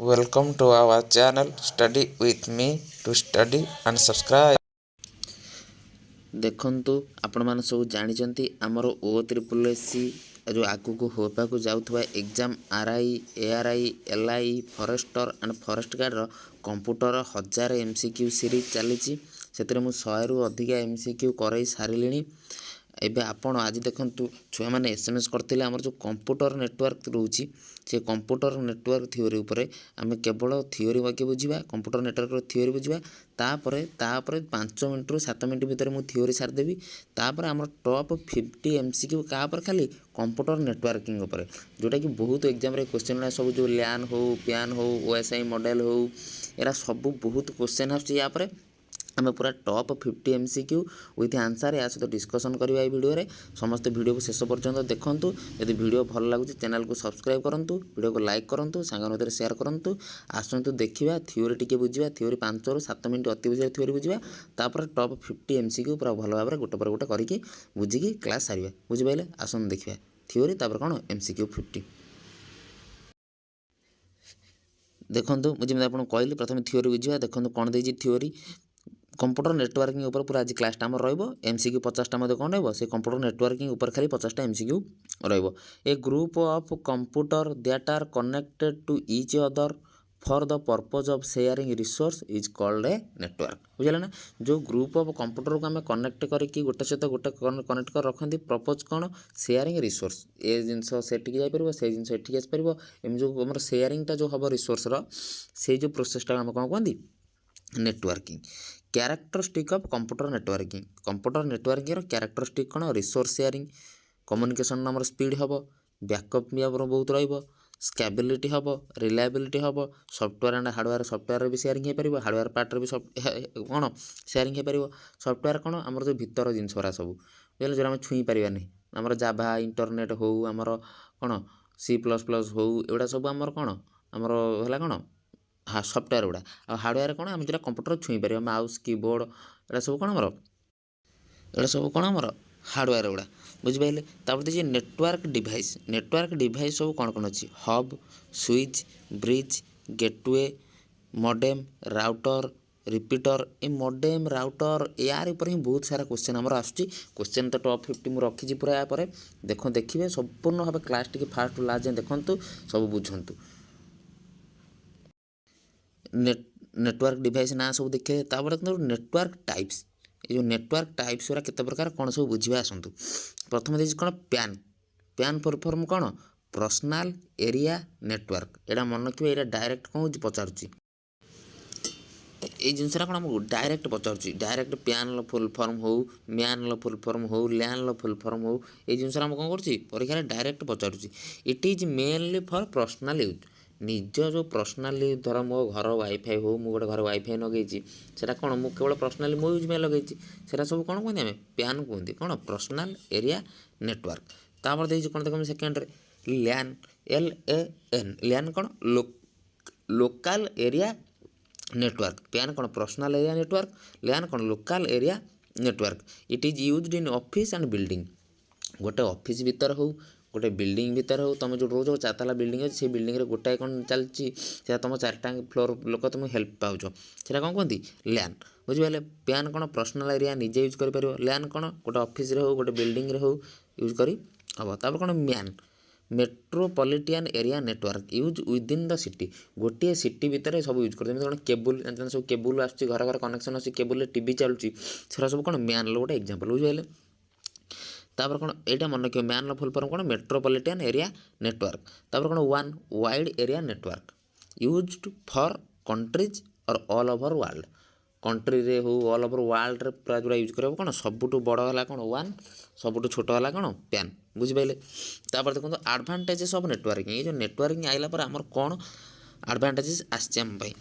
Welcome to our channel Study with me to study and subscribe. ଦେଖନ୍ତୁ ଆପଣମାନେ ସବୁ ଜାଣିଛନ୍ତି ଆମର OSSC ଯେଉଁ ଆଗକୁ ହେବାକୁ ଯାଉଥିବା exam RI, ARI, LI, forester and forest ଗାର୍ଡ଼ର କମ୍ପ୍ୟୁଟର 1000 MCQ ସିରିଜ୍ ଚାଲିଛି। ସେଥିରେ ମୁଁ 100ରୁ ଅଧିକା MCQ କରାଇ ସାରିଲିଣି। ଏବେ ଆପଣ ଆଜି ଦେଖନ୍ତୁ ଛୁଆମାନେ SMS କରିଥିଲେ ଆମର ଯେଉଁ କମ୍ପ୍ୟୁଟର ନେଟୱାର୍କ ରହୁଛି ସେ କମ୍ପ୍ୟୁଟର ନେଟୱାର୍କ ଥିଓରି ଉପରେ ଆମେ କେବଳ ଥିଓରି ବାକ୍ୟ ବୁଝିବା, କମ୍ପ୍ୟୁଟର ନେଟୱାର୍କର ଥିଓରି ବୁଝିବା। ତାପରେ 5 ମିନିଟ୍ରୁ 7 ମିନିଟ୍ ଭିତରେ ମୁଁ ଥିଓରି ସାରିଦେବି। ତାପରେ ଆମର ଟପ୍ 50 MCQ କାହା ଉପରେ ଖାଲି କମ୍ପ୍ୟୁଟର ନେଟୱାର୍କିଂ ଉପରେ, ଯେଉଁଟାକି ବହୁତ ଏକ୍ଜାମ୍ରେ କ୍ୱେଶ୍ଚନ୍ ସବୁ ଯେଉଁ ଲ୍ୟାନ୍ ହେଉ, ପ୍ୟାନ୍ ହେଉ, OSI ମଡ଼େଲ୍ ହେଉ, ଏରା ସବୁ ବହୁତ କ୍ୱେଶ୍ଚନ୍ ଆସୁଛି। ୟା ପରେ ଆମେ ପୁରା ଟପ୍ 50 MCQ ୱିଥ୍ ଆନ୍ସର୍ ୟା ସହିତ ଡିସ୍କସନ୍ କରିବା ଏଇ ଭିଡ଼ିଓରେ। ସମସ୍ତେ ଭିଡ଼ିଓକୁ ଶେଷ ପର୍ଯ୍ୟନ୍ତ ଦେଖନ୍ତୁ। ଯଦି ଭିଡ଼ିଓ ଭଲ ଲାଗୁଛି ଚ୍ୟାନେଲକୁ ସବସ୍କ୍ରାଇବ୍ କରନ୍ତୁ, ଭିଡ଼ିଓକୁ ଲାଇକ୍ କରନ୍ତୁ, ସାଙ୍ଗମାନଙ୍କ ଭିତରେ ସେୟାର କରନ୍ତୁ। ଆସନ୍ତୁ ଦେଖିବା ଥିଓରି ଟିକେ ବୁଝିବା। ଥିଓରି 5ରୁ 7 ମିନିଟ୍ ଅତି ବୁଝିବା ଥିଓରି ବୁଝିବା। ତାପରେ ଟପ୍ 50 MCQ ପୁରା ଭଲ ଭାବରେ ଗୋଟେ ପରେ ଗୋଟେ କରିକି ବୁଝିକି କ୍ଲାସ୍ ସାରିବା। ବୁଝିପାରିଲେ? ଆସନ୍ତୁ ଦେଖିବା ଥିଓରି ତାପରେ କ'ଣ MCQ 50। ଦେଖନ୍ତୁ ମୁଁ ଯେମିତି ଆପଣଙ୍କୁ କହିଲି ପ୍ରଥମେ ଥିଓରି ବୁଝିବା। ଦେଖନ୍ତୁ କ'ଣ ଦେଇଛି ଥିଓରି। କମ୍ପ୍ୟୁଟର ନେଟୱାର୍କିଂ ଉପରେ ପୁରା ଆଜି କ୍ଲାସ୍ଟା ଆମର ରହିବ। MCQ 50ଟା ମଧ୍ୟ କ'ଣ ରହିବ, ସେ କମ୍ପ୍ୟୁଟର ନେଟୱାର୍କିଂ ଉପରେ ଖାଲି 50ଟା MCQ ରହିବ। A group of computer that are connected to each other for the purpose of sharing resource is called a network. ବୁଝିଲେ ନା? ଯେଉଁ ଗ୍ରୁପ୍ ଅଫ୍ କମ୍ପ୍ୟୁଟରକୁ ଆମେ କନେକ୍ଟ କରିକି ଗୋଟେ ସହିତ ଗୋଟେ କନେକ୍ଟ କରି ରଖନ୍ତି, ପ୍ରପୋଜ୍ କ'ଣ? Sharing resource. ଏ ଜିନିଷ ସେଠିକି ଯାଇପାରିବ, ସେ ଜିନିଷ ଏଠିକି ଆସିପାରିବ। ଏମିତି ଯେଉଁ ଆମର ସେୟାରିଂଟା ଯେଉଁ ହେବ ରିସୋର୍ସର, ସେଇ ଯେଉଁ ପ୍ରୋସେସଟାକୁ ଆମେ କ'ଣ କୁହନ୍ତି? Networking. Characteristic of computer networking. Computer ନେଟୱାର୍କିଂର କ୍ୟାରେକ୍ଟରିଷ୍ଟିକ୍ କ'ଣ? ରିସୋର୍ସ ସେୟାରିଂ, କମ୍ୟୁନିକେସନ୍ ଆମର ସ୍ପିଡ଼ ହେବ, ବ୍ୟାକଅପ୍ ବି ଆମର ବହୁତ ରହିବ, ସ୍କାବିଲିଟି ହେବ, ରିଲାଏବିଲିଟି ହେବ, ସଫ୍ଟୱେର୍ ଆଣ୍ଡ ହାର୍ଡ଼ୱେର୍, ସଫ୍ଟୱେର୍ରେ ବି ସେୟାରିଂ ହୋଇପାରିବ, ହାର୍ଡ଼ୱେର୍ ପାର୍ଟରେ ବି କ'ଣ ସେୟାରିଂ ହୋଇପାରିବ। ସଫ୍ଟୱେର୍ କ'ଣ? ଆମର ଯେଉଁ ଭିତର ଜିନିଷ ଗୁଡ଼ା ସବୁ, ବୁଝିଲେ, ଯେଉଁଟା ଆମେ ଛୁଇଁ ପାରିବାନି। ଆମର ଜାଭା, ଇଣ୍ଟରନେଟ୍ ହେଉ, ଆମର କ'ଣ C++ ହେଉ, ଏଗୁଡ଼ା ସବୁ ଆମର କ'ଣ ଆମର ହେଲା କ'ଣ ସଫ୍ଟୱେର୍ ଗୁଡ଼ା। ଆଉ ହାର୍ଡ଼ୱେର୍ କ'ଣ? ଆମେ ଯେଉଁଟା କମ୍ପ୍ୟୁଟର ଛୁଇଁ ପାରିବା, ମାଉସ୍, କିବୋର୍ଡ଼, ଏଗୁଡ଼ା ସବୁ କ'ଣ ଆମର ହାର୍ଡ଼ୱେର୍ ଗୁଡ଼ା। ବୁଝିପାରିଲେ? ତାପରେ ଦେଇଛି ନେଟୱାର୍କ ଡିଭାଇସ୍। ନେଟୱାର୍କ ଡିଭାଇସ୍ ସବୁ କ'ଣ କ'ଣ ଅଛି? Hub, switch, bridge, gateway, modem, router, repeater. ଏ ମଡେମ୍, ରାଉଟର, ୟାର ଉପରେ ହିଁ ବହୁତ ସାରା କ୍ୱେଶ୍ଚନ୍ ଆମର ଆସୁଛି। କ୍ୱେଶ୍ଚନ୍ ତ ଟପ୍ 50 ମୁଁ ରଖିଛି ପୁରା। ୟା ପରେ ଦେଖିବେ ସମ୍ପୂର୍ଣ୍ଣ ଭାବେ କ୍ଲାସ୍ ଟିକେ ଫାର୍ଷ୍ଟରୁ ଲାଷ୍ଟ ଯାଏଁ ଦେଖନ୍ତୁ, ସବୁ ବୁଝନ୍ତୁ। ନେଟୱାର୍କ ଡିଭାଇସ୍ ନାଁ ସବୁ ଦେଖିଲେ। ତାପରେ ନେଟୱାର୍କ ଟାଇପ୍ସ। ଏ ଯେଉଁ ନେଟୱାର୍କ ଟାଇପ୍ସ ଗୁଡ଼ା କେତେ ପ୍ରକାର କ'ଣ ସବୁ ବୁଝିବା ଆସନ୍ତୁ। ପ୍ରଥମେ ଦେଇଛି କ'ଣ? ପ୍ୟାନ୍। ପ୍ୟାନ୍ ଫର୍ମ କ'ଣ? Personal area network. ଏଇଟା ମନେ ରଖିବେ, ଏଇଟା ଡାଇରେକ୍ଟ କ'ଣ ହେଉଛି ପଚାରୁଛି। ଏଇ ଜିନିଷଟା କ'ଣ ଆମକୁ ଡାଇରେକ୍ଟ ପଚାରୁଛି। ଡାଇରେକ୍ଟ ପ୍ୟାନ୍ର ଫୁଲ୍ ଫର୍ମ ହେଉ, ମ୍ୟାନ୍ର ଫୁଲ୍ ଫର୍ମ ହେଉ, ଲ୍ୟାନ୍ର ଫୁଲ୍ ଫର୍ମ ହେଉ, ଏଇ ଜିନିଷଟା ଆମକୁ କ'ଣ କରୁଛି ପରୀକ୍ଷାରେ ଡାଇରେକ୍ଟ ପଚାରୁଛି। It is mainly for personal use. ନିଜ ଯେଉଁ ପର୍ସନାଲି, ଧର ମୋ ଘର ୱାଇଫାଇ ହେଉ, ମୁଁ ଗୋଟେ ଘରେ ୱାଇଫାଇ ଲଗେଇଛି, ସେଇଟା କ'ଣ ମୁଁ କେବଳ ପର୍ସନାଲି ମୋ ୟୁଜ୍ ପାଇଁ ଲଗେଇଛି, ସେଇଟା ସବୁ କ'ଣ କୁହନ୍ତି? ଆମେ ପ୍ୟାନ୍ କୁହନ୍ତି। କ'ଣ? Personal area network. ତାପରେ ଦେଇଛି କ'ଣ ଦେଖନ୍ତୁ ସେକେଣ୍ଡରେ ଲ୍ୟାନ୍, LAN। ଲ୍ୟାନ୍ କ'ଣ? Local area network. ପ୍ୟାନ୍ କ'ଣ? Personal area network. ଲ୍ୟାନ୍ କ'ଣ? Local area network. It is used in office and building. ଗୋଟେ ଅଫିସ୍ ଭିତରେ ହେଉ, ଗୋଟେ ବିଲ୍ଡିଂ ଭିତରେ ହେଉ, ତୁମେ ଯେଉଁ ରହୁଛ 4 ତାଲା ବିଲ୍ଡିଂ ଅଛି, ସେଇ ବିଲ୍ଡିଂରେ ଗୋଟାଏ କ'ଣ ଚାଲିଛି, ସେଇଟା ତୁମ 4ଟା ଫ୍ଲୋର ଲୋକ ତୁମକୁ ହେଲ୍ପ ପାଉଛ, ସେଇଟା କ'ଣ କୁହନ୍ତି? ଲ୍ୟାନ୍। ବୁଝିପାରିଲେ? ପ୍ୟାନ୍ କ'ଣ? ପର୍ସନାଲ ଏରିଆ ନିଜେ ୟୁଜ୍ କରିପାରିବ। ଲ୍ୟାନ୍ କ'ଣ? ଗୋଟେ ଅଫିସରେ ହେଉ, ଗୋଟେ ବିଲ୍ଡିଂରେ ହେଉ ୟୁଜ୍ କରି ହେବ। ତାପରେ କ'ଣ? MAN, metropolitan area network, use within the city. ଗୋଟିଏ ସିଟି ଭିତରେ ସବୁ ୟୁଜ୍ କରୁଛନ୍ତି। ଯେମିତି କ'ଣ? କେବୁଲ୍, ସବୁ କେବୁଲ୍ ଆସୁଛି, ଘର ଘର କନେକ୍ସନ୍ ଆସୁଛି, କେବୁଲ୍ରେ ଟିଭି ଚାଲୁଛି, ସେଗୁଡ଼ା ସବୁ କ'ଣ? ମ୍ୟାନ୍ର ଗୋଟେ ଏକ୍ଜାମ୍ପଲ୍। ବୁଝିପାରିଲେ? ତାପରେ କ'ଣ? ଏଇଟା ମନେ ରଖିବ, ମ୍ୟାନ୍ର ଫୁଲ୍ ଫର୍ମ କ'ଣ? Metropolitan area network. ତାପରେ କ'ଣ? ୱାନ୍, wide area network, used for countries or all over world. କଣ୍ଟ୍ରିରେ ହେଉ, ଅଲ୍ ଓଭର୍ ୱାର୍ଲଡ଼ରେ ପୁରା ଯେଉଁଟା ୟୁଜ୍ କରିବ। କ'ଣ? ସବୁଠୁ ବଡ଼ ହେଲା କ'ଣ? ୱାନ୍, ସବୁଠୁ ଛୋଟ ହେଲା କ'ଣ? ପ୍ୟାନ୍। ବୁଝିପାରିଲେ? ତାପରେ ଦେଖନ୍ତୁ ଆଡ଼ଭାଣ୍ଟେଜେସ୍ ଅଫ୍ ନେଟୱାର୍କିଂ। ଏଇ ଯେଉଁ ନେଟୱାର୍କିଂ ଆସିଲା ପରେ ଆମର କ'ଣ ଆଡ଼ଭାଣ୍ଟେଜେସ୍ ଆସିଛି ଆମ ପାଇଁ?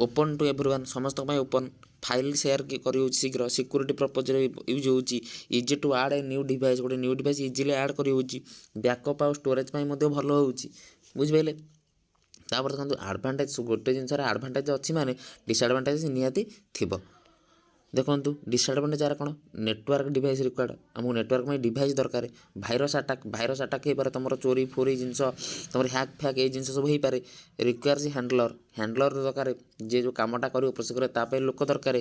ଓପନ୍ ଟୁ ଏଭ୍ରିୱାନ୍, ସମସ୍ତଙ୍କ ପାଇଁ ଓପନ୍। ଫାଇଲ୍ ସେୟାର କରିହେଉଛି ଶୀଘ୍ର। ସିକ୍ୟୁରିଟି ପର୍ପଜ୍ରେ ୟୁଜ୍ ହେଉଛି। Easy to add a new device, ଗୋଟେ ନ୍ୟୁ ଡିଭାଇସ୍ ଇଜିଲି ଆଡ଼୍ କରିହେଉଛି। ବ୍ୟାକଅପ୍ ଆଉ ଷ୍ଟୋରେଜ୍ ପାଇଁ ମଧ୍ୟ ଭଲ ହେଉଛି। ବୁଝିପାରିଲେ? ତାପରେ ଦେଖନ୍ତୁ ଆଡ଼ଭାଣ୍ଟେଜ୍, ଗୋଟେ ଜିନିଷରେ ଆଡ଼ଭାଣ୍ଟେଜ୍ ଅଛି ମାନେ ଡିସଆଡ଼ଭାଣ୍ଟେଜ୍ ନିହାତି ଥିବ। ଦେଖନ୍ତୁ ଡିସଆଡ଼ଭାଣ୍ଟେଜ୍ ଆର କ'ଣ ନେଟୱାର୍କ ଡିଭାଇସ୍ ରିକ୍ୱାର୍ଡ଼ ଆମକୁ ନେଟୱାର୍କ ପାଇଁ ଡିଭାଇସ୍ ଦରକାର ଭାଇରସ୍ ଆଟାକ୍ ହେଇପାରେ ତୁମର ଚୋରି ଫୋରି ଜିନିଷ ତୁମର ହ୍ୟାକ୍ ଫ୍ୟାକ୍ ଏଇ ଜିନିଷ ସବୁ ହେଇପାରେ ରିକ୍ୱାର୍ସ ହ୍ୟାଣ୍ଡଲର ଦରକାର ଯିଏ ଯେଉଁ କାମଟା କରିବ ପ୍ରୋସେସ୍ କରିବ ତା ପାଇଁ ଲୋକ ଦରକାର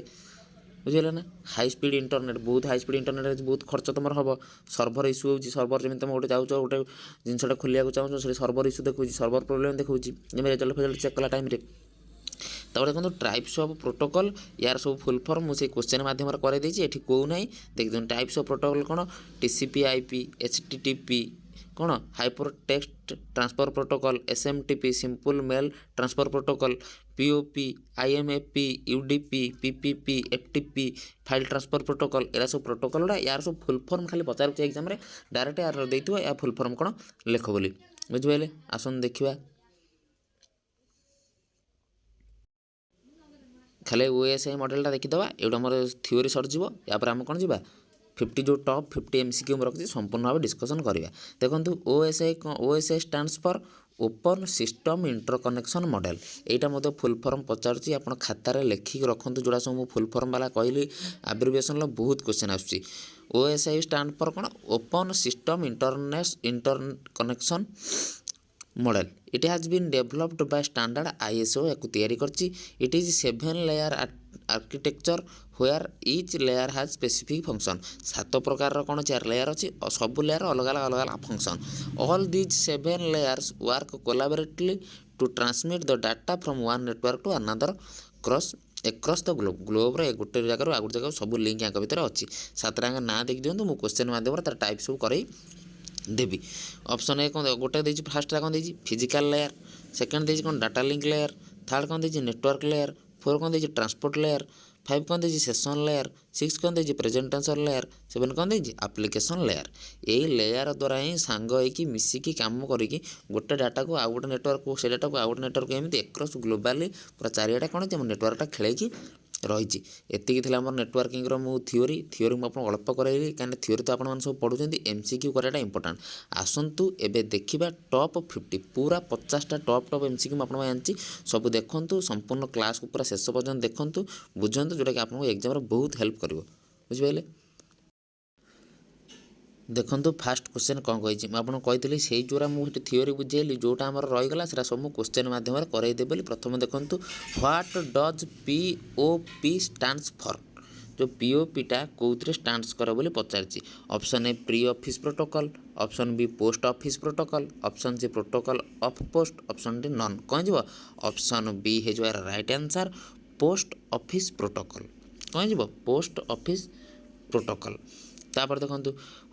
ବୁଝିଗଲା ନା ହାଇ ସ୍ପିଡ୍ ଇଣ୍ଟରନେଟ୍ ବହୁତ ହାଇ ସ୍ପିଡ୍ ଇଣ୍ଟରନେଟ୍ ବହୁତ ଖର୍ଚ୍ଚ ତୁମର ହେବ ସର୍ଭର ଇସ୍ୟୁ ହେଉଛି ସର୍ଭର ଯେମିତି ତୁମେ ଗୋଟେ ଯାଉଛ ଗୋଟେ ଜିନିଷଟା ଖୋଲିବାକୁ ଚାହୁଁଛ ସେଠି ସର୍ଭର ଇସ୍ୟୁ ଦେଖାଉଛି ସର୍ଭର ପ୍ରୋବ୍ଲେମ୍ ଦେଖାଉଛି ଯେମିତି ରେଜଲ୍ଟ ଚେକ୍ କଲା ଟାଇମ୍ରେ তারপরে দেখুন টাইপস অফ প্রোটোকল ইয়ার সব ফুল ফর্ম মু সেই কোশ্চেন মাধ্যমে করে দিয়েছি এটি কেউ নাই দেখুন টাইপস অফ প্রোটোকল কোণ টিসিপি আইপি এইচটিটিপি কোণ hyper text transfer protocol SMTP simple mail transfer protocol POP IMAP UDP PPP FTP file transfer protocol এরা সব প্রোটোকল গুড়া ইয়ার সব ফুল ফর্ম খালি পচারুছে এক্সামে ডাইরেক্ট ইয়ার ଦେଇଥିବ या ফুল ফর্ম কোণ লেখ বলি বুঝিপাইলে আসুন দেখিবা खाली ओएसआई मॉडलटा देखीदे एटा मोर थ्योरी सरीज यापर आम कौन जावा 50 जो टॉप 50 एमसीक्यू रखी संपूर्ण भाव डिस्कसन करवा देखो OSI stands for open system interconnection model एटा मत फुल फॉर्म पचारुची आप खातार लेखिक रखुद जोड़ा सब फुल फॉर्म वाला कहली एब्रिविएशन बहुत क्वेश्चन आसुची ओएसआई स्टैंड फॉर कौन open system interconnection model it has been developed by standard ISO या तैयारी करछि it is 7 layer architecture where each layer has specific function 7 प्रकार कौन 4 लेयर अच्छी सब लेयर अलग अलग function all these 7 layers work collaboratively to transmit the data from one network to another across the globe गोटे जगह आ गोटे जगह सब लिंक यहाँ भितर अच्छी 7 ना देखी दिखाँ मुझे क्वेश्चन माध्यम तार टाइप सब कर देवी ऑप्शन ए कौन गोटे देजी फास्ट कौन देजी फिजिकल लेयर सेकंड देजी कौन डाटा लिंक लेयर थर्ड कौन देजी नेटवर्क लेयर 4 कौन देजी ट्रांसपोर्ट लेयर 5 कौन देजी सेशन लेयर 6 कौन देजी प्रेजेंटेशन लेयर 7 कौन देजी एप्लिकेशन लेयर यही लेयर द्वारा ही सांग होइकी मिसिकी काम करिकी गोटे डाटा को आउ गोटे नेटवर्क को से डाटा को आउ गोटे नेटवर्क एमती एक्रॉस ग्लोबाली पूरा चारिआडे कौन नेटवर्कटा खेलैकी रही एतिकी थिला हमर नेटवर्किंग रो मु थ्योरी मुझे अल्प कराइली कहीं थ्योरी तो आपने सब पढ़ुଛନ୍ତି एमसीक्यू कराटा इंपोर्टेंट आसतु एबे देखिबा टॉप 50 पूरा 50टा टॉप एमसीक्यू आपन आनी सब देखंतु संपूर्ण क्लास को पूरा शेष पर्यंत देखंतु बुझंतु जोटा कि आपको एग्जाम रे बहुत हेल्प करिवो बुझिपाइले देखो फास्ट क्वेश्चन कौन कही मुझे कही से जोरा मुझे थ्योरी बुझेली जोटा आम रहीगला से सब क्वेश्चन मध्यम करदे बोली प्रथम देखो what does POP stands for जो पीओपीटा कौन स्टैंड्स कर बोली पचारि option A pre office protocol option B post office protocol option C protocol of post option D none कौन जी ऑप्शन बी है जो right answer post office protocol कौन जी पोस्ट ऑफिस प्रोटोकॉल तापर देखो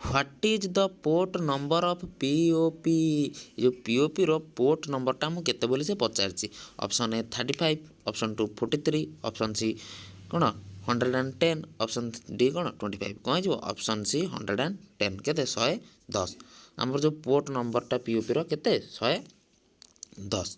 what is the port number of POP जो POP रो पोर्ट नंबरटा मुझे केते बोली से पचारि ऑप्शन ए 35 ऑप्शन 2 43 ऑप्शन सी कौन 110 ऑप्शन डी कौन 25 कौन जी ऑप्शन सी 110 केते 110 आमर जो पोर्ट नंबरटा पीओपी रो केते 110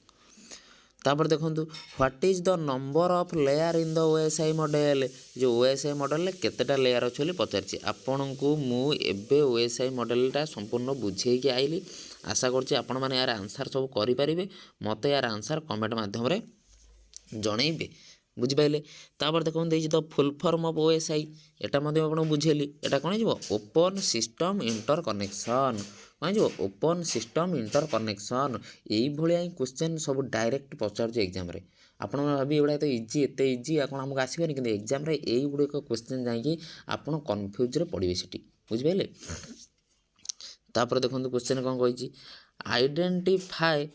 तापर देखो what is the number of layer in the OSI model जो ओएसआई मॉडल केतेटा लेयर अच्छे पचारि आपण को मुझे ओएसआई मॉडलटा संपूर्ण बुझे कि आइली आशा करछि आपण माने यार आंसर सब करें मत यार आंसर कमेंट माध्यम जनइबे बुझिपारे तापर देखो the full form of OSI एटा आप बुझेली एटा कौन हो ओपन सिस्टम इंटर कनेक्शन कौन जो ओपन सिस्टम इंटर कनेक्शन यही भाया ही क्वेश्चन सब डायरेक्ट पचार एग्जाम रे आपण भावी एगुड़ा तो इजी एत इजी आप आमको आसबेनि कि एग्जाम रे यही गुड़िक क्वेश्चन जाकि आप कन्फ्यूज पड़े से बुझिपारे तापर देखो क्वेश्चन कौन कही identify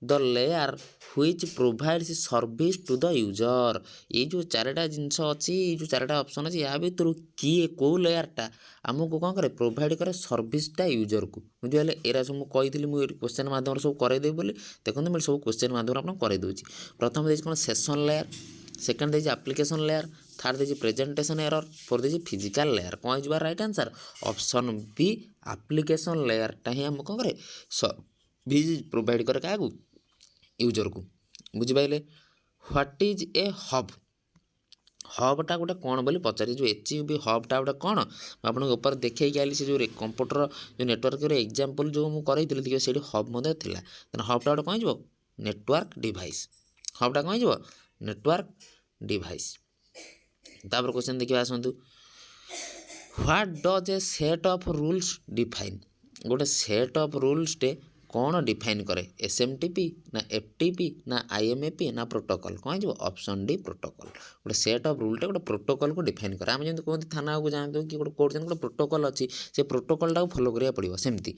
the layer which provides service to the user ये जो चारटा जिनस अच्छी जो चारटा ऑप्शन अच्छी या भर किए कौ लेयरटा आमको कौन करे प्रोवाइड करे सर्विसटा यूजर को बुझे एरा सब मुझे मुझे क्वेश्चन माध्यम सब करदेवी बोली देखो मुझे सब क्वेश्चन माध्यम आपको करदे प्रथम देखिए कौन सेशन लेयर सेकेंड देखिए एप्लिकेशन लेयर थर्ड देखिए प्रेजेंटेशन एरर फोर्थ देखिए फिजिकल लेयर कौन हो right answer option B application लेयरटा ही आम कौन करे सर्विस प्रोवाइड करे क्या यूजर को बुझिपारे व्हाट इज ए हब हबटा गोटे कौन बोली पचारि जो एचयूबी हबटा गोटे कौन आपको ऊपर देखी आइली से जो कंप्यूटर जो नेटवर्क एग्जांपल जो मुझे देखिए से हब था हबटा गोटे कौन हो नेटवर्क डिवाइस हबटा कौन हो नेटवर्क डिवाइस तापर क्वेश्चन देखिए आसतु what does a set of rules define गोटे सेट ऑफ रूल्स टे कौन डिफाइन करे एसएमटीपी ना एफटीपी ना आईएमएपी ना प्रोटोकॉल कौन जो ऑप्शन डी प्रोटोकॉल गोटे सेट ऑफ रूल टे गोटे प्रोटोकॉल को डिफाइन करे आम जमी कहते थाना को जानते कि गोटे कोर्ट गोटे प्रोटोकॉल अच्छी से प्रोटोकॉलटा फॉलो करा पड़ो सेमती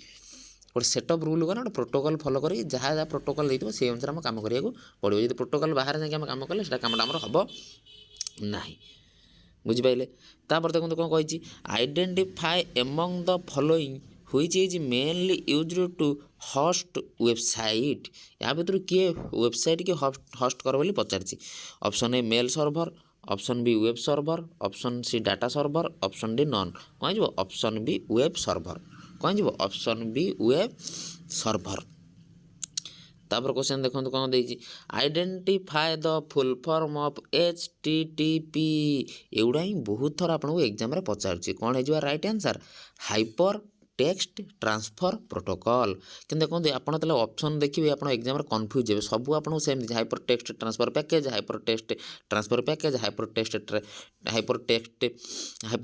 गोटे सेट ऑफ रूल गोटे प्रोटोकॉल फॉलो करी जहाँ जहाँ प्रोटोकॉल होती से अनुसार आम काम करा पड़ो यदि प्रोटोकॉल बाहर जाकि आम काम कले कमटा आम हम ना बुझिपारे तापर देखो कौन कही identify among the following which is mainly used to host website या भर किए वेबसाइट की होस्ट कर बोली पचार option A mail server option B web server option C data server option D none कौन जो ऑप्शन बी वेब सर्वर कौन जो ऑप्शन बी वेब सर्वर तापर क्वेश्चन देखो कौन देती identify the full form of HTTP एगुड़ा ही बहुत थर आपको एग्जाम पचार कौन हो right answer hyper text transfer protocol कि देखो आपड़ तो ऑप्शन देखिए आप एग्जाम कन्फ्यूज हे सब आपको सेमती hyper text transfer package hyper text transfer package hyper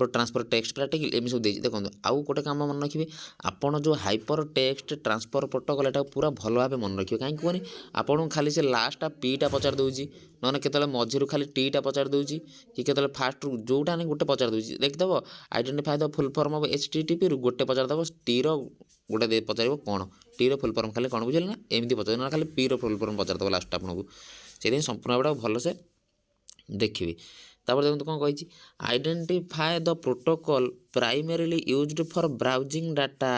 transfer text practical एम सब देखो आउ गोटे काम मन रखिए आपड़ जो हाइपर टेक्स्ट ट्रांसफर प्रोटोकॉल एटा पूरा भल भाव मन रखिए कहीं कहनी आपको खाली से लास्टा पीटा पचार दूसरी ना केतले मझिरू खाली टीटा पचार दूसरी कि केतले फास्ट जोटा नहीं गोटे पचार दूसरी देखिदेव identify the full form of HTTP गोटे पचार देव टी रोटे पचार कौन टी फुल फॉर्म खाली कौन बुझे ना एमती पचार ना खाली पी फुल फॉर्म पचार देव लास्ट आपको से संपूर्ण भाव भलसे देखिए तापर देखो कौन कही identify the protocol primarily used for browsing data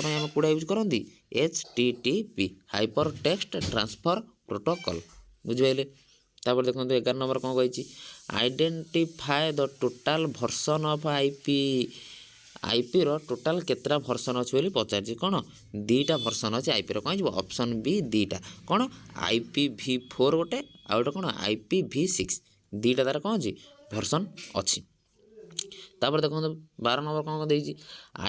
आम कौड़ा यूज करती HTTP hyper text transfer protocol बुझे तापर देखो 11 नंबर कौन कही identify the total version of IP रो टोटाल केतटा भर्सन अच्छी पचार कौन दीटा भर्सन अच्छे आईपी रो कौन ऑप्शन बी दीटा कौन IPv4 गोटे आ गोटे कौन IPv6 दीटा तार कौन अच्छी भर्सन अच्छी तापर देखो 12 नंबर कौन देती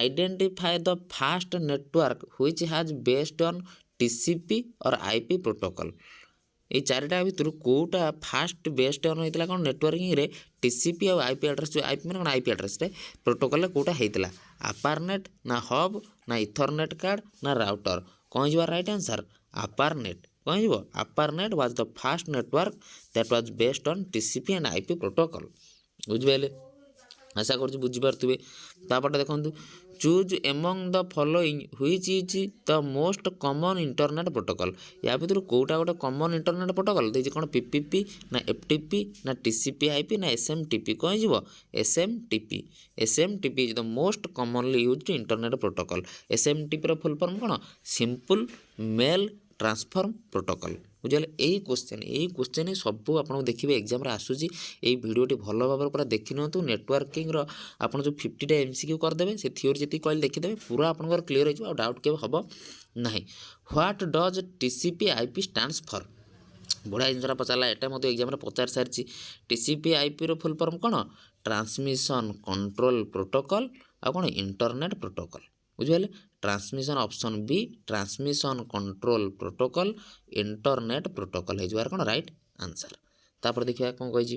identify the first network which has based on TCP और IP प्रोटोकॉल ये चारिटा भितर कौटा फास्ट बेस्ट ऑन होता कौन नेटवर्किंग रे TCP और IP एड्रेस जो IP मैंने कौन IP एड्रेस रे प्रोटोकॉल कौटा होता अपारनेट ना हब ना इथरनेट कार्ड ना राउटर कौन जो राइट आंसर अपारनेट कौन जो ARPANET was the first network that was based on TCP and IP protocol बुझे आशा कर बुझीपारे तापटे देखो choose among the following which is the most common internet protocol या भर कौटा गोटे कॉमन इंटरनेट प्रोटोकॉल देखिए कौन PPP ना FTP ना TCP IP ना SMTP कौन जो SMTP is the most commonly used internet protocol SMTP रो फुल फॉर्म कौन सिंपल मेल ट्रांसफर प्रोटोकॉल बुझे यही क्वेश्चन सब आपको देखिए एग्जाम आसूसी यही भिडियोटी भल भाव पूरा देखी नियंतु नेटवर्किंग आप जो 50टा MCQ करदे से थियोरी जी कहले देखीदे पूरा आपंकर क्लीयर हो डाउट के हम ना what does TCP IP stands for बढ़िया जिनसा पचारा एटा मत एग्जाम पचार सारी TCP IP रो फुल फॉर्म कौन ट्रांसमिशन कंट्रोल प्रोटोकॉल आ कौन इंटरनेट प्रोटोकॉल बुझे transmission option B transmission control protocol internet protocol हो कौन राइट आंसर तापर देखिए कौन कही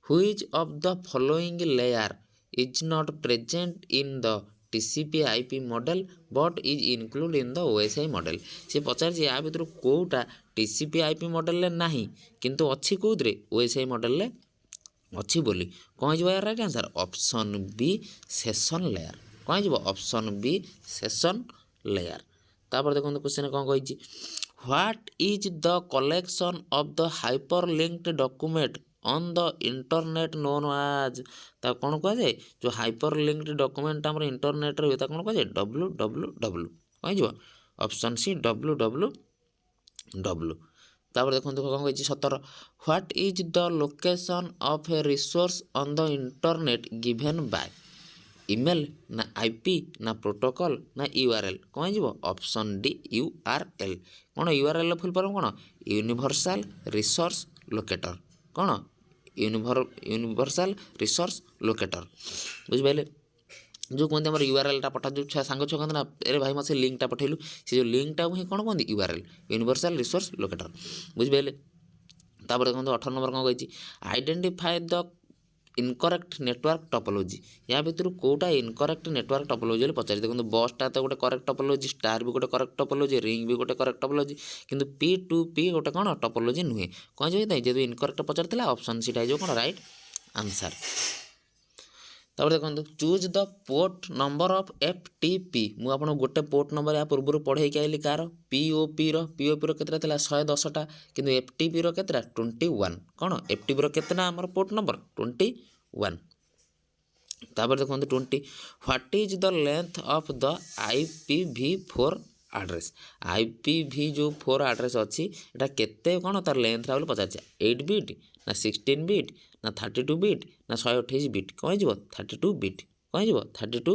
which of the following layer is not present in the TCP IP model but is include in the OSI model से पचार या भर कौटा TCP IP मॉडल नहीं किंतु अच्छी कौन OSI मॉडल अच्छी बोली कौन हो right answer option B session layer कौन हो ऑप्शन बी सेशन लेयर तापर देखो क्वेश्चन कौन कही what is the collection of the hyper linked document on the internet known as कौन कहुए जो हाइपर लिंक्ड डॉक्यूमेंट आम इंटरनेट रे कौन कहुए www कौन हो ऑप्शन सी www तापर देखो कौन कही 17 what is the location of A resource on the internet given by email ना IP ना प्रोटोकॉल ना URL कौन हो ऑप्शन डी URL कौन URL फुल फॉर्म कौन यूनिवर्सल रिसोर्स लोकेटर कौन यूनिवर्सल रिसोर्स लोकेटर बुझिपारे जो कहते हैं URL पठा जो सांग छुआ कहते ना अरे भाई मत से लिंकटा पठेलु से जो लिंकटा ही कौन कहते URL यूनिवर्सल रिसोर्स लोकेटर बुझिपारे तापर देखो 18 नंबर कौन कही identify the incorrect network topology या भितर कोटा इनकरेक्ट नेटवर्क टोपोलॉजी पचार देखो बसटा तो गोटे करेक्ट टोपोलॉजी स्टार भी गोटे करेक्ट टोपोलॉजी रिंग भी गोटे करेक्ट टोपोलॉजी किंतु P2P गोटे कौन टोपोलॉजी नुहे कौन जो इनकरेक्ट पचार ऑप्शन सीटा हो कौन राइट आंसर। तापर देखो choose the port number of FTP मुझे गोटे पोर्ट नंबर या पूर्व पढ़े आइली कार POP रो केतटा थिला 110टा किंतु FTP रो केतटा 21 कौन FTP रो केतना हमर पोर्ट नंबर 21। तापर देखो 20 what is the length of the IPv4 address IPv जो 4 एड्रेस अच्छी एटा केते कौन तार लेंथ बोली पचार 8 बिट ना 16 बिट ना 32 बिट ना 128 बिट कौन हो 32 बिट कौन हो 32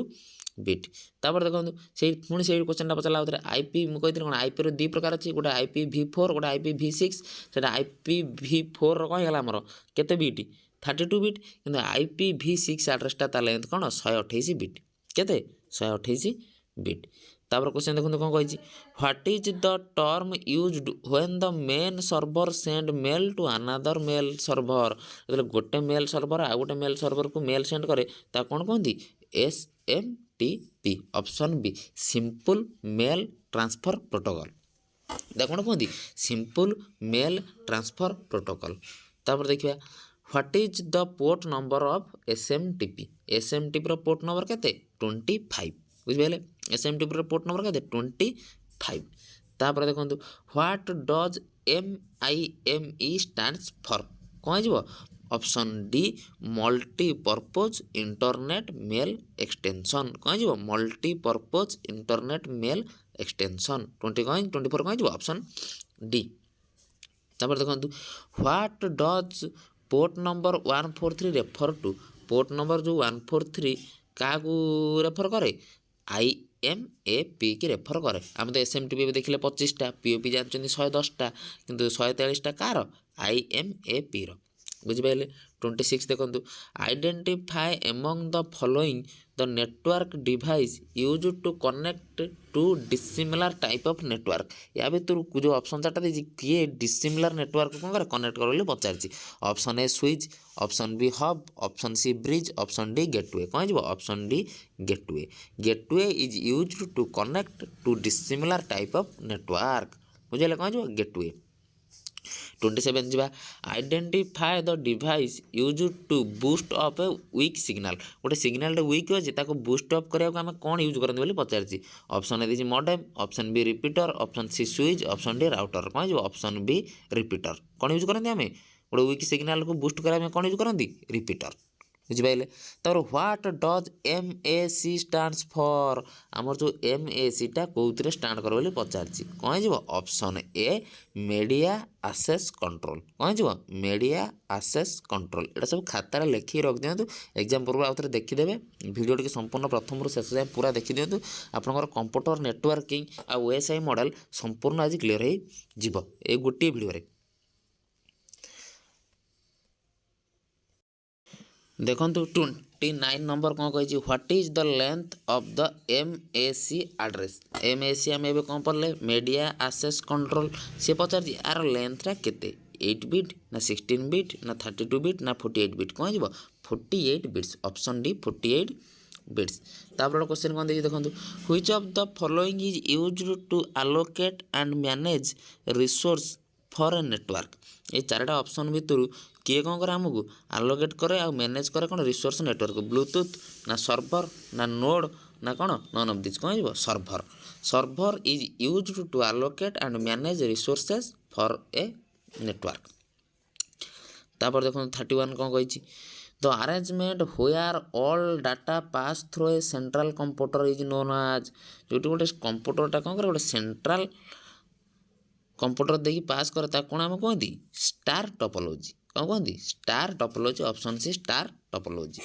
बिट। तापर देखो से पुणी से क्वेश्चन पचारा IP मुझे कौन IP रो 2 प्रकार अच्छी गोटे IPv4 गोटे IPv6 से IPv4 कौन है आमर केते बिट 32 बिट किंतु IPv6 एड्रेसटा तार लेंथ कौन 128 बिट केते 128 बिट। तापर क्वेश्चन देखो कौन कही what is the term used when the main server send mail to another mail server जो गोटे मेल सर्वर आ गोटे मेल सर्वर को मेल सेंड करे ता कौन कहती SMTP option B simple mail transfer protocol कौन कहती सिंपल मेल ट्रांसफर प्रोटोकॉल। तापर देखिए what is the port number of SMTP रो पोर्ट नंबर केते 25 बुझिपारे SMTP रो पोर्ट नंबर केते 25। तापर देखो what does MIME stands for कौन हो option D multipurpose internet mail extension कौन हो मल्टीपर्पज इंटरनेट मेल एक्सटेंशन 24 कौन हो ऑप्शन डी। तापर देखो what does port number 143 refer two port number जो 143 क्या रेफर करे IMAP की रेफर करे आम तो SMTP देखिले 25टा POP जानते 110टा किंतु 143टा कार IMAP रो बुझिपारे। 26 देखो identify among the following the network device use to connect to dissimilar type of network या भितर जो ऑप्शन चार्टा देती किए डिसिमिलर नेटवर्क कौन करे कनेक्ट कर पचार option A switch option B hub option C bridge option D gateway कौन हो option D gateway is use to connect to dissimilar type of network बुझे कौन हो गेटवे। 27 जी identify the device use to boost up a weak signal गोटे signal weak अच्छे ताको boost up करने आम कौन यूज करते बोली पचार option A the modem option B repeater option C switch option D router कौन हो ऑप्शन बी रिपीटर कौन यूज करते आम गोटे वीक सिग्नल को बूस्ट करने कौन यूज करती रिपीटर बुझिपारे। तापर what does MAC stands for आमर जो MAC टा कौन स्टैंड कर बोली पचार कौन हो option A media access control कौन हो मीडिया एक्सेस कंट्रोल एटा सब खातार लिखिक रख दिंतु एग्जाम पूर्व आउ थे देखीदे भिडियो टी संपूर्ण प्रथम शेष जाए पूरा देखी दिंतु आपंकर कंप्यूटर नेटवर्किंग आ OSI मॉडल संपूर्ण आज क्लीयर हो गोटे भिडियो। देखो 29 नंबर कौन कही what is the length of the MAC address MAC आम ए कौन पढ़ले मीडिया एक्सेस कंट्रोल सी पचार यार लेंथटा केते 8 बिट ना 16 बिट ना 32 बिट ना 48 बिट कौन हो 48 बिट्स ऑप्शन डी 48 बिट्स। तापर क्वेश्चन कौन देखिए देखो which of the following is used to allocate and manage resource for a network ये चारटा ऑप्शन भितर किए कौन करे आमको आलोकेट करे आ मैनेज करे कौन रिसोर्स नेटवर्क ब्लूटूथ ना सर्वर ना नोड ना कौन नन ऑफ दिस कौन हो server is used to allocate and manage resources for a network. तापर देखो 31 कौन कही the arrangement where all data pass through a central computer is known as जो गोटे कंप्यूटरटा कौन करे गोटे सेंट्रल कंप्यूटर देखिए पास करे कौन आम कहती स्टार टोपोलॉजी कौन कहती star topology option C star topology.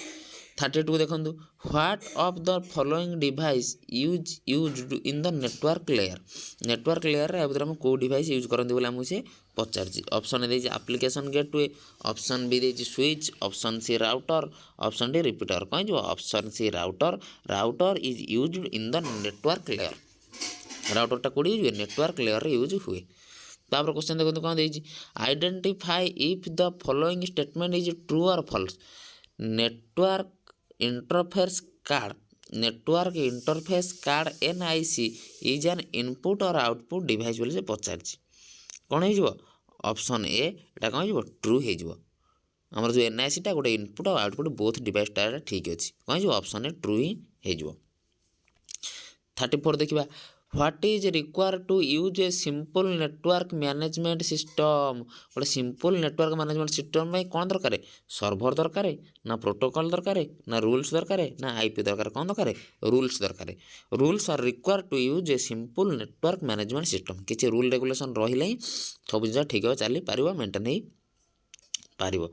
32 देखो what of the following device used in the network layer या भर कौ डिवाइस यूज करते बोले आमको सी पचार option A application gateway option B the switch option C router option D repeater कौन जो option C router is used in the network layer राउटरटा कौट यूज हुए नेटवर्क लेयर यूज हुए। तापर क्वेश्चन देखो कौन देती identify if the following statement is true और false network interface card NIC is an input or output device ବୋଲି ସେ ପଚାରିଛି। କ'ଣ ହେଇଯିବ? ଅପସନ୍ ଏ ଏଇଟା କ'ଣ ହେଇଯିବ? ଟ୍ରୁ ହେଇଯିବ। ଆମର ଯେଉଁ NICଟା ଗୋଟେ ଇନପୁଟ୍ ଆଉ ଆଉଟପୁଟ୍ ବୋଥ୍ ଡିଭାଇସ୍ଟା ଠିକ୍ ଅଛି। କ'ଣ ହେଇଯିବ? ଅପସନ୍ ଏ ଟ୍ରୁ ହିଁ ହେଇଯିବ। 34 ଦେଖିବା। What is required to use a simple network management system. ଗୋଟେ ସିମ୍ପଲ୍ ନେଟୱାର୍କ ମ୍ୟାନେଜମେଣ୍ଟ ସିଷ୍ଟମ୍ ପାଇଁ କ'ଣ ଦରକାର? ସର୍ଭର ଦରକାର, ନା ପ୍ରୋଟୋକଲ୍ ଦରକାର, ନା ରୁଲ୍ସ ଦରକାର, ନା IP ଦରକାର? କ'ଣ ଦରକାର? ରୁଲ୍ସ ଦରକାର। Rules R required to use a simple network management system. କିଛି ରୁଲ୍ ରେଗୁଲେସନ୍ ରହିଲେ ହିଁ ସବୁ ଜିନିଷ ଠିକ୍ ଭାବେ ଚାଲିପାରିବ, ମେଣ୍ଟେନ୍ ହେଇପାରିବ।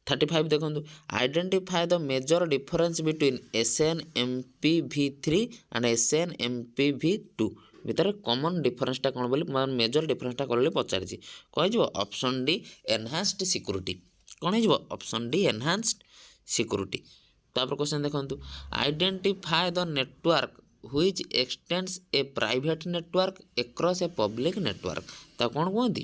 35 ଦେଖନ୍ତୁ। Identify the major difference between SNMPv3 and SNMPv2 ଭିତରେ କମନ୍ ଡିଫରେନ୍ସଟା କ'ଣ ବୋଲି ମେଜର ଡିଫରେନ୍ସଟା କ'ଣ ବୋଲି ପଚାରିଛି। କ'ଣ ହେଇଯିବ? Option D enhanced security. କ'ଣ ହେଇଯିବ? Option D enhanced security. ତାପରେ କ୍ୱେଶ୍ଚନ୍ ଦେଖନ୍ତୁ। Identify the network which extends a private network across a public network. ତାକୁ କ'ଣ କୁହନ୍ତି?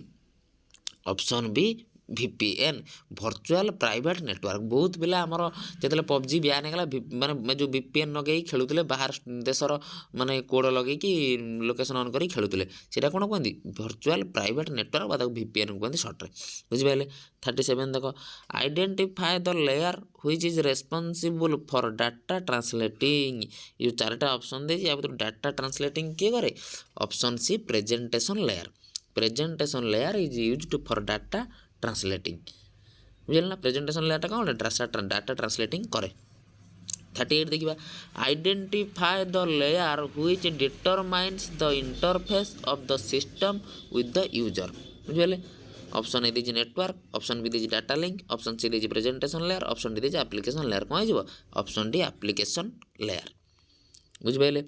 Option B VPN, virtual private network. ବହୁତ ପିଲା ଆମର ଯେତେବେଳେ PUBG ବ୍ୟାନ୍ ହେଇଗଲା ମାନେ ଯେଉଁ VPN ଲଗେଇକି ଖେଳୁଥିଲେ, ବାହାର ଦେଶର ମାନେ କୋଡ଼ ଲଗେଇକି ଲୋକେସନ୍ ଅନ୍ କରିକି ଖେଳୁଥିଲେ, ସେଇଟା କ'ଣ କୁହନ୍ତି? ଭର୍ଚୁଆଲ୍ ପ୍ରାଇଭେଟ୍ ନେଟୱାର୍କ ବା ତାକୁ VPN କୁହନ୍ତି ସର୍ଟରେ। ବୁଝିପାରିଲେ? 37 ଦେଖ। Identify the layer which is responsible for data translating. ଏ ଯେଉଁ 4ଟା ଅପସନ୍ ଦେଇଛି, ୟା ଭିତରୁ ଡାଟା ଟ୍ରାନ୍ସଲେଟିଂ କିଏ କରେ? Option C presentation layer. Presentation layer is used for data translating. बुझे ना? प्रेजेंटेशन लेयरटा कौन डाटा ट्रांसलेटिंग करे। 38 देखिए। Identify the layer which determines the interface of the system with the user. बुझे? ऑप्शन ए दीजिए network, option B दीजिए data link, option C दीजिए presentation layer, option D दीजिए एप्लिकेशन लेयर। कौन हो? Option D application layer. बुझिपारे?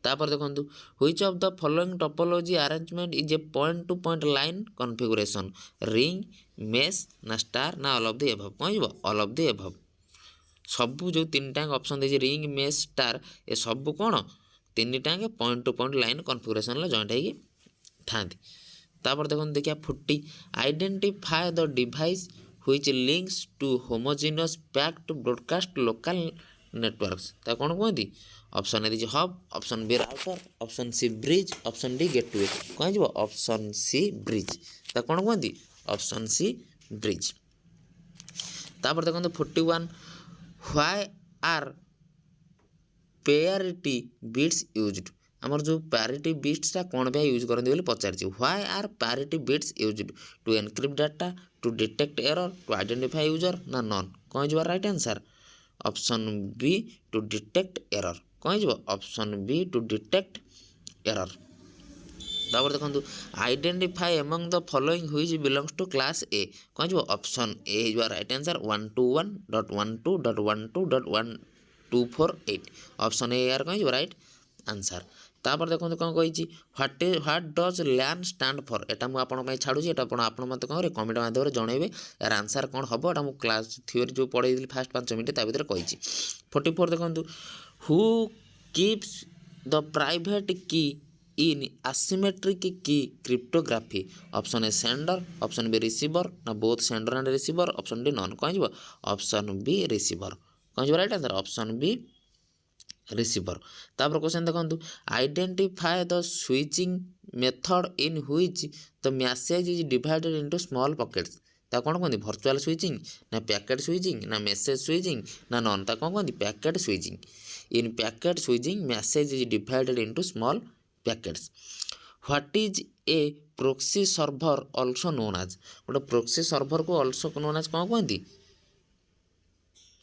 तापर देखंतु। Which of the following topology arrangement is a point to point line configuration? Ring, mesh, ना star, ना ऑल ऑफ द एबव? कौन हो? All of the above. सबू जो 3टा ऑप्शन दे रिंग, मेश, स्टार, ए सबू कौन? 3टाके point to point line configuration joint होगी था। तापर देखिए 40। Identify the device which links to homogeneous packed broadcast local networks. ता कौन कहती? ऑप्शन ए दीजिए hub, option B router, option C bridge, option D gateway. कौन हो? Option C bridge. ता कौन कहती? Option C bridge. तापर देखो 41। Why are पेयरिटी bits used? आमर जो पैरिटी बिट्सटा कौन पे यूज करते बोली पचार। Why are parity bits used? To encrypt data, to detect error, to identify user, ना नॉन? कौन हो right answer? Option B to detect error. कौन हो? Option B to detect error. तापर देखो identify among the following which belongs to class A. कौन हो? Option ए हो राइट आंसर 121.12.12.124.8। ऑप्शन ए यार कौन हो राइट आंसर। तापर देखो कौन कही what does LAN stand for? एटा मुझे आपको छाड़ू, ये आप मत कौन कमेंट माध्यम जनइबे यार आंसर कौन हम। एटा मुझे क्लास थ्योरी जो पढ़ाई फास्ट 5 मिनट ता भर कही। 44 देखो। Who keeps the private key in asymmetric key cryptography? Option A sender, option B receiver, ना both sender and receiver, option D none? कौन हो? Option B receiver. कौन हो right answer? Option B receiver. तापर क्वेश्चन देखो। Identify the switching method in which the message is divided into small packets. ता कौन कहते? भर्चुआल स्विचिंग, ना पैकेट स्विचिंग, ना मेसेज स्विचिंग, ना नॉन? ता कौन कहते? Packet switching. In packet switching message is divided into small packets. What is a proxy server also known as? गोटे प्रोक्सी सर्भर को ऑल्सो नोन एज कौन कहती?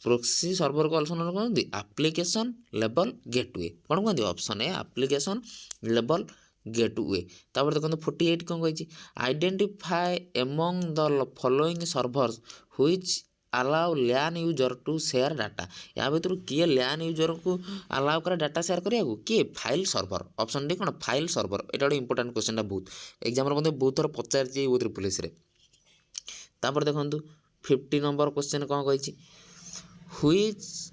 प्रोक्सी सर्भर को ऑल्सो नोन कहते एप्लिकेशन लेवल गेटवे। कौन कहते? Option A application level gateway. तापर देखो 48 कौन कही? Identify among the following servers which allow LAN user to share data. या भर किए लैन यूजर को अलाउ करे डाटा शेयर करिया किए? File server. ऑप्शन डी कौन? File server. एटा गोटे इंपोर्टेंट क्वेश्चन बहुत एग्जाम बहुत थर पचार पुलिस रे। तापर देखो 50 नंबर क्वेश्चन कौन कही? Which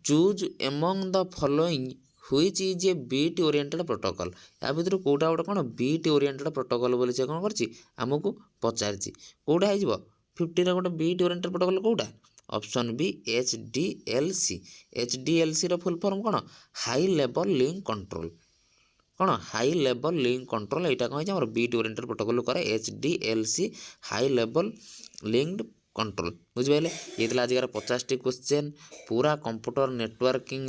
choose among the following which is a bit oriented protocol. या भर कौटा गोटे कौन बीट ओरिएंटेड प्रोटोकॉल बोली से कौन करछि? आमको पचार कौटा हो 50 गोटे बिट ओरिएंटेड प्रोटोकॉल कोटा ऑप्शन बी HDLC HDLC रो फुल फॉर्म कौन हाई लेवल लिंक कंट्रोल कौन हाई लेवल लिंक कंट्रोल यहाँ कहीं आम बिट ओरिएंटेड प्रोटोकॉल करे HDLC high level linked control बुझिपारे ये आजिकार 50टी क्वेश्चन पूरा कंप्यूटर नेटवर्किंग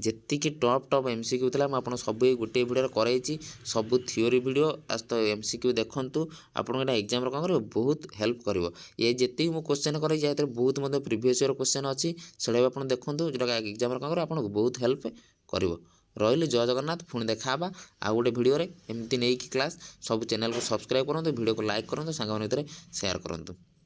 जी टॉप टॉप MCQ था मुझे सब गोटे भिडियो कराई सब थियोरी वीडियो आज तो MCQ देखूँ आपको यहाँ एग्जाम कौन कर बहुत हेल्प कर ये जी मुझे क्वेश्चन कराई बहुत मतलब प्रीवियस ईयर क्वेश्चन अच्छी से आप देखूँ जोटा एग्जाम कौन कर आपको बहुत हेल्प कर रही जय जगन्नाथ पुणी देखा आउ गोटे भिडियो एमती नहीं क्लास सब चैनल को सब्सक्राइब करूँ वीडियो को लाइक करूँ सांग भितर सेयार करूँ।